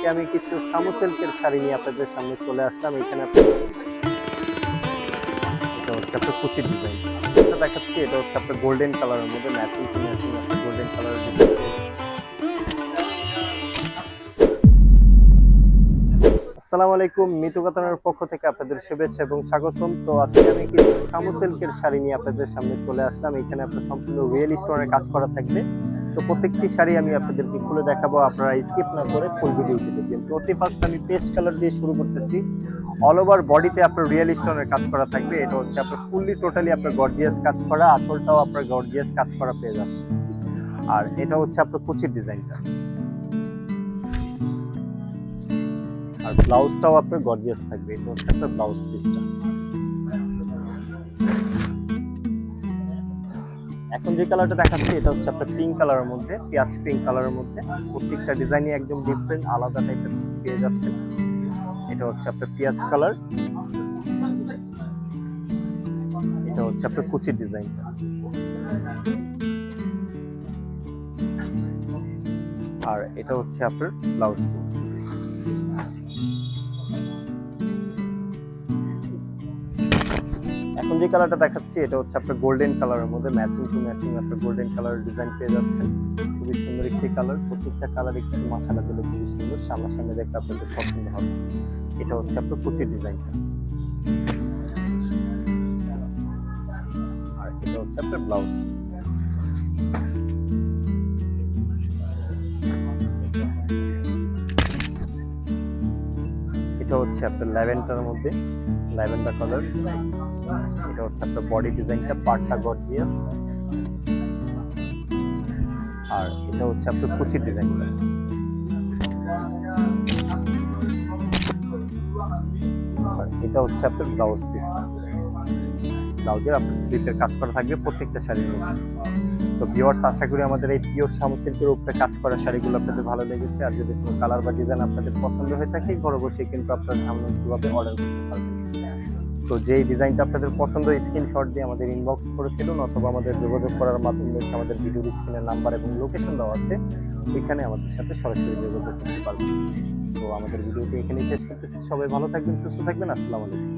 আজকে আমি কিছু শামু সিল্কের শাড়ি নিয়ে আপনাদের সামনে চলে আসলাম। এখানে এটা হচ্ছে আপনার কুচির ডিজাইন। যেটা দেখাচ্ছি এটা হচ্ছে আপনার গোল্ডেন কালারের মধ্যে ম্যাচিং টু ম্যাচিং আপনার গোল্ডেন কালারের ডিজাইন। আসসালামু আলাইকুম, মিতু কাতানের পক্ষ থেকে আপনাদের শুভেচ্ছা এবং স্বাগতম। তো আজকে আমি কিছু শামু সিল্কের শাড়ি নিয়ে আপনাদের সামনে চলে আসলাম। এখানে আপনার সম্পূর্ণ রিয়েল স্টোনের কাজ করা থাকবে। তো প্রত্যেকটি শাড়ি আমি আপনাদেরকে খুলে দেখাবো, আপনারা স্কিপ না করে ফুল ভিডিওটি দেখবেন। প্রতি ফার্স্ট আমি পেস্ট কালার দিয়ে শুরু করতেছি। অল ওভার বডিতে আপনার রিয়েল স্টোনের কাজ করা থাকবে। এটা হচ্ছে আপনার ফুললি টোটালি আপনার গর্জিয়াস কাজ করা, আঁচলটাও আপনার গর্জিয়াস কাজ করা পেয়ে যাচ্ছে। আর এটা হচ্ছে আপনার কুচির ডিজাইনটা, আর ব্লাউজটাও আপনার গর্জিয়াস থাকবে। এটা হচ্ছে আপনার ব্লাউজ পিসটা। এখন যে কালারটা দেখাচ্ছি এটা হচ্ছে আপনার পিঙ্ক কালারের মধ্যে, পেঁয়াজ পিঙ্ক কালারের মধ্যে। প্রত্যেকটা ডিজাইনই একদম ডিফারেন্ট, আলাদা টাইপের পেয়ে যাচ্ছে। এটা হচ্ছে আপনার পেঁয়াজ কালার, এটা হচ্ছে আপনার কুচির ডিজাইনটা, আর এটা হচ্ছে আপনার ব্লাউজ পিস। এখন যে কালারটা দেখাচ্ছি এটা হচ্ছে আপনার গোল্ডেন কালারের মধ্যে ম্যাচিং টু ম্যাচিং আপনার গোল্ডেন কালারের ডিজাইন পেয়ে যাচ্ছেন। খুবই সুন্দর একটি কালার, প্রত্যেকটা কালার একটু মশালা দিলে খুবই সুন্দর, সামনাসামনি দেখলে আপনাদের পছন্দ হবে। এটা হচ্ছে আপনার কুচির ডিজাইনটা, আর এটা হচ্ছে আপনার ব্লাউজ পিস। এটা হচ্ছে আপনার ল্যাভেন্ডারের মধ্যে, ল্যাভেন্ডার কালার। এটা হচ্ছে আপনার বডি ডিজাইনটা, পার্টটা গর্জিয়াস, আর এটা হচ্ছে আপনার কুচির ডিজাইনটা। আর এটা হচ্ছে আপনার ব্লাউজ পিসটা। ব্লাউজের আপনার স্লিপের কাজ করা থাকবে প্রত্যেকটা শাড়ির মধ্যে। তো ভিউয়ার্স, আশা করি আমাদের এই পিওর শামু সিল্কের উপরে কাজ করা শাড়িগুলো আপনাদের ভালো লেগেছে। আর যদি কোনো কালার বা ডিজাইন আপনাদের পছন্দ হয়ে থাকে, ঘরে বসে কিন্তু আপনারা সাময়িকভাবে অর্ডার করতে পারবেন। তো যেই ডিজাইনটা আপনাদের পছন্দ, স্ক্রিনশট দিয়ে আমাদের ইনবক্স করে ফেলুন, অথবা আমাদের যোগাযোগ করার মাধ্যমে হচ্ছে আমাদের ভিডিওর স্ক্রিনের নাম্বার এবং লোকেশন দেওয়া আছে, ওইখানে আমাদের সাথে সরাসরি যোগাযোগ করতে পারবেন। তো আমাদের ভিডিওটি এখানেই শেষ করতেছি। সবাই ভালো থাকবেন, সুস্থ থাকবেন। আসসালামু আলাইকুম।